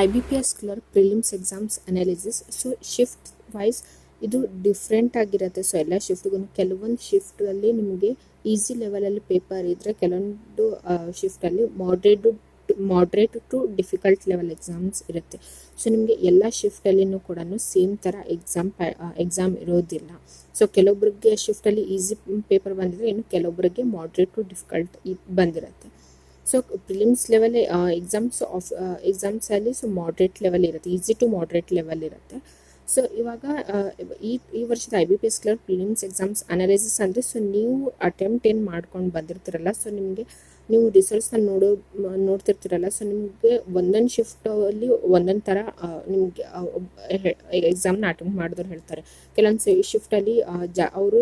IBPS clerk prelims exams analysis. So shift wise ಇದು different ಆಗಿರುತ್ತೆ. So ಎಲ್ಲ ಶಿಫ್ಟ್ಗೂ ಕೆಲವೊಂದು ಶಿಫ್ಟಲ್ಲಿ ನಿಮಗೆ ಈಸಿ ಲೆವೆಲಲ್ಲಿ ಪೇಪರ್ ಇದ್ದರೆ, ಕೆಲವೊಂದು ಶಿಫ್ಟಲ್ಲಿ moderate to difficult level exams ಇರುತ್ತೆ. ಸೊ ನಿಮಗೆ ಎಲ್ಲ ಶಿಫ್ಟಲ್ಲಿನೂ ಕೂಡ ಸೇಮ್ ಥರ ಎಕ್ಸಾಮ್ ಇರೋದಿಲ್ಲ. ಸೊ ಕೆಲವೊಬ್ಬರಿಗೆ ಶಿಫ್ಟಲ್ಲಿ ಈಸಿ ಪೇಪರ್ ಬಂದಿದ್ರೆ, ಇನ್ನು ಕೆಲವೊಬ್ಬರಿಗೆ ಮಾಡ್ರೇಟ್ ಟು ಡಿಫಿಕಲ್ಟ್ ಬಂದಿರುತ್ತೆ. ಸೊ ಪ್ರಿಲಿಮ್ಸ್ ಲೆವೆಲ್ ಎಕ್ಸಾಮ್ಸಲ್ಲಿ ಸೊ ಮಾಡ್ರೇಟ್ ಲೆವೆಲ್ ಇರುತ್ತೆ, ಈಸಿ ಟು ಮಾಡ್ರೇಟ್ ಲೆವೆಲ್ ಇರುತ್ತೆ. ಸೊ ಇವಾಗ ಈ ವರ್ಷದ IBPS clerk prelims exams analysis ಅಂದರೆ, ಸೊ ನೀವು ಅಟೆಂಪ್ಟ್ ಏನು ಮಾಡ್ಕೊಂಡು ಬಂದಿರ್ತೀರಲ್ಲ, ಸೊ ನಿಮಗೆ ನೀವು ರಿಸಲ್ಟ್ಸ್ನ ನೋಡ್ತಿರ್ತೀರಲ್ಲ, ಸೊ ನಿಮಗೆ ಒಂದೊಂದು ಶಿಫ್ಟಲ್ಲಿ ಒಂದೊಂದು ಥರ ನಿಮಗೆ ಎಕ್ಸಾಮ್ನ ಅಟೆಂಪ್ಟ್ ಮಾಡಿದವ್ರು ಹೇಳ್ತಾರೆ. ಕೆಲವೊಂದು ಶಿಫ್ಟಲ್ಲಿ ಅವರು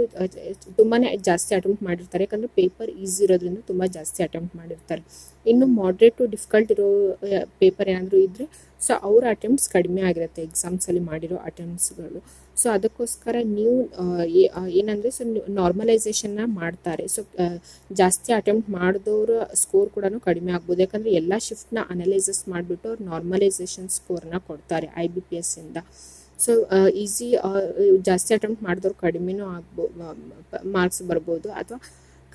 ತುಂಬಾ ಜಾಸ್ತಿ ಅಟೆಂಪ್ಟ್ ಮಾಡಿರ್ತಾರೆ, ಯಾಕಂದರೆ ಪೇಪರ್ ಈಸಿ ಇರೋದ್ರಿಂದ ತುಂಬ ಜಾಸ್ತಿ ಅಟೆಂಪ್ಟ್ ಮಾಡಿರ್ತಾರೆ. ಇನ್ನು ಮಾಡ್ರೇಟ್ ಟು ಡಿಫಿಕಲ್ಟ್ ಇರೋ ಪೇಪರ್ ಏನಾದರೂ ಇದ್ದರೆ, ಸೊ ಅವರ ಅಟೆಂಪ್ಟ್ಸ್ ಕಡಿಮೆ ಆಗಿರುತ್ತೆ ಎಕ್ಸಾಮ್ಸಲ್ಲಿ ಮಾಡಿರೋ ಅಟೆಂಪ್ಟ್ಸ್ಗಳು. ಸೊ ಅದಕ್ಕೋಸ್ಕರ ನೀವು ಏನಂದರೆ, ಸೊ ನಾರ್ಮಲೈಸೇಷನ್ನ ಮಾಡ್ತಾರೆ. ಸೊ ಜಾಸ್ತಿ ಅಟೆಂಪ್ಟ್ ಮಾಡಿದವ್ರ ಸ್ಕೋರ್ ಕೂಡ ಕಡಿಮೆ ಆಗ್ಬೋದು, ಯಾಕಂದರೆ ಎಲ್ಲ ಶಿಫ್ಟ್ನ ಅನಲೈಸಿಸ್ ಮಾಡಿಬಿಟ್ಟು ಅವ್ರು ನಾರ್ಮಲೈಸೇಷನ್ ಸ್ಕೋರ್ನ ಕೊಡ್ತಾರೆ IBPS ಇಂದ. ಸೊ ಈಸಿ ಜಾಸ್ತಿ ಅಟೆಂಪ್ಟ್ ಮಾಡಿದವ್ರು ಕಡಿಮೆನೂ ಮಾರ್ಕ್ಸ್ ಬರ್ಬೋದು, ಅಥವಾ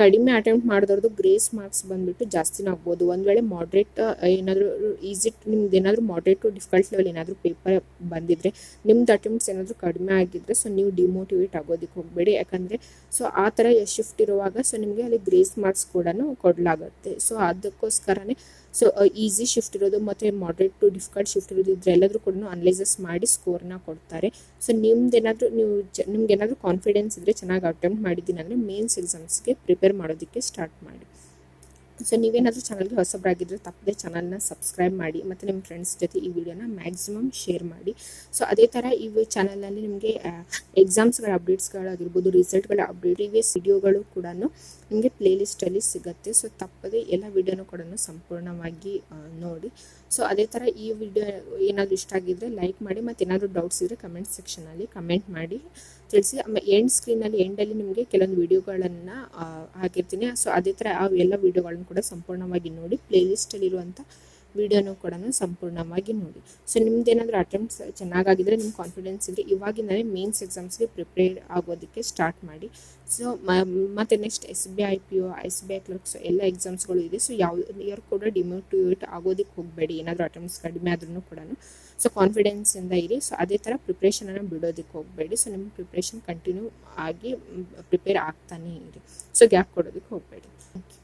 ಕಡಿಮೆ ಅಟೆಂಪ್ಟ್ ಮಾಡಿದವ್ರದ್ದು ಗ್ರೇಸ್ ಮಾರ್ಕ್ಸ್ ಬಂದುಬಿಟ್ಟು ಜಾಸ್ತಿನೂ ಆಗ್ಬೋದು. ಒಂದು ವೇಳೆ ಮಾಡ್ರೇಟ್ ಏನಾದರೂ ನಿಮ್ದು ಏನಾದರೂ ಮಾಡ್ರೇಟ್ ಟು ಡಿಫಿಕಲ್ಟ್ ಲೆವೆಲ್ ಏನಾದರೂ ಪೇಪರ್ ಬಂದಿದ್ದರೆ, ನಿಮ್ದು ಅಟೆಂಪ್ಟ್ಸ್ ಏನಾದರೂ ಕಡಿಮೆ ಆಗಿದ್ದರೆ, ಸೊ ನೀವು ಡಿಮೋಟಿವೇಟ್ ಆಗೋದಕ್ಕೆ ಹೋಗಬೇಡಿ. ಯಾಕಂದರೆ ಸೊ ಆ ಥರ ಶಿಫ್ಟ್ ಇರುವಾಗ ಸೊ ನಿಮಗೆ ಅಲ್ಲಿ ಗ್ರೇಸ್ ಮಾರ್ಕ್ಸ್ ಕೂಡ ಕೊಡಲಾಗುತ್ತೆ. ಸೊ ಅದಕ್ಕೋಸ್ಕರನೇ ಸೊ ಈಸಿ ಶಿಫ್ಟ್ ಇರೋದು ಮತ್ತು ಮಾಡ್ರೇಟ್ ಟು ಡಿಫಿಕಲ್ಟ್ ಶಿಫ್ಟ್ ಇರೋದು ಇದರೆಲ್ಲದರೂ ಕೂಡ ಅನಲೈಸಸ್ ಮಾಡಿ ಸ್ಕೋರ್ನ ಕೊಡ್ತಾರೆ. ಸೊ ನಿಮ್ಗೇನಾದರೂ ಕಾನ್ಫಿಡೆನ್ಸ್ ಇದ್ದರೆ, ಚೆನ್ನಾಗಿ ಅಟೆಂಪ್ಟ್ ಮಾಡಿದ್ದೀನಿ ಅಂದರೆ ಮೇನ್ಸ್ ಎಕ್ಸಾಮ್ಸ್ಗೆ ಪ್ರಿಪೇರ್ ಮಾಡೋದಕ್ಕೆ ಸ್ಟಾರ್ಟ್ ಮಾಡಿ. ಸೊ ನೀವೇನಾದರೂ ಚಾನಲ್ಗೆ ಹೊಸಬರಾಗಿದ್ದರೆ ತಪ್ಪದೆ ಚಾನಲ್ನ ಸಬ್ಸ್ಕ್ರೈಬ್ ಮಾಡಿ, ಮತ್ತು ನಿಮ್ಮ ಫ್ರೆಂಡ್ಸ್ ಜೊತೆ ಈ ವಿಡಿಯೋನ ಮ್ಯಾಕ್ಸಿಮಮ್ ಶೇರ್ ಮಾಡಿ. ಸೊ ಅದೇ ಥರ ಈ ಚಾನಲಲ್ಲಿ ನಿಮಗೆ ಎಕ್ಸಾಮ್ಸ್ಗಳ ಅಪ್ಡೇಟ್ಸ್ಗಳಾಗಿರ್ಬೋದು, ರಿಸಲ್ಟ್ಗಳ ಅಪ್ಡೇಟ್, ಪ್ರೀವಿಯಸ್ ವಿಡಿಯೋಗಳು ಕೂಡ ನಿಮಗೆ ಪ್ಲೇಲಿಸ್ಟಲ್ಲಿ ಸಿಗುತ್ತೆ. ಸೊ ತಪ್ಪದೆ ಎಲ್ಲ ವಿಡಿಯೋನೂ ಕೂಡ ಸಂಪೂರ್ಣವಾಗಿ ನೋಡಿ. ಸೊ ಅದೇ ಥರ ಈ ವಿಡಿಯೋ ಏನಾದರೂ ಇಷ್ಟ ಆಗಿದ್ದರೆ ಲೈಕ್ ಮಾಡಿ, ಮತ್ತು ಏನಾದರೂ ಡೌಟ್ಸ್ ಇದ್ದರೆ ಕಮೆಂಟ್ ಸೆಕ್ಷನಲ್ಲಿ ಕಮೆಂಟ್ ಮಾಡಿ ತಿಳಿಸಿ. ಆಮೇಲೆ ಎಂಡಲ್ಲಿ ನಿಮಗೆ ಕೆಲವೊಂದು ವಿಡಿಯೋಗಳನ್ನು ಹಾಕಿರ್ತೀನಿ. ಸೊ ಅದೇ ಥರ ಆ ಎಲ್ಲ ವಿಡಿಯೋಗಳನ್ನು ಕೂಡ ಸಂಪೂರ್ಣವಾಗಿ ನೋಡಿ, ಪ್ಲೇಲಿಸ್ಟಲ್ಲಿರುವಂಥ ವಿಡಿಯೋನೂ ಕೂಡ ಸಂಪೂರ್ಣವಾಗಿ ನೋಡಿ. ಸೊ ನಿಮ್ದೇನಾದರೂ ಅಟೆಂಪ್ಟ್ಸ್ ಚೆನ್ನಾಗಾಗಿದ್ದರೆ, ನಿಮ್ಮ ಕಾನ್ಫಿಡೆನ್ಸ್ ಇದ್ದರೆ, ಇವಾಗಿಂದಲೇ ಮೇನ್ಸ್ ಎಕ್ಸಾಮ್ಸ್ಗೆ ಪ್ರಿಪೇರ್ ಆಗೋದಕ್ಕೆ ಸ್ಟಾರ್ಟ್ ಮಾಡಿ. ಸೊ ಮತ್ತು next SBI IPO, SBI clerks ಎಲ್ಲ ಎಕ್ಸಾಮ್ಸ್ಗಳು ಇದೆ. ಸೊ ಯಾರು ಕೂಡ ಡಿಮೋಟಿವೇಟ್ ಆಗೋದಕ್ಕೆ ಹೋಗಬೇಡಿ, ಏನಾದರೂ ಅಟೆಂಪ್ಟ್ಸ್ ಕಡಿಮೆ ಆದ್ರೂ ಕೂಡ. ಸೊ ಕಾನ್ಫಿಡೆನ್ಸಿಂದ ಇರಿ. ಸೊ ಅದೇ ಥರ ಪ್ರಿಪ್ರೇಷನನ್ನು ಬಿಡೋದಕ್ಕೆ ಹೋಗಬೇಡಿ. ಸೊ ನಿಮ್ಮ ಪ್ರಿಪ್ರೇಷನ್ ಕಂಟಿನ್ಯೂ ಆಗಿ ಪ್ರಿಪೇರ್ ಆಗ್ತಾನೇ ಇರಿ. ಸೊ ಗ್ಯಾಪ್ ಕೊಡೋದಕ್ಕೆ ಹೋಗಬೇಡಿ. Thank you.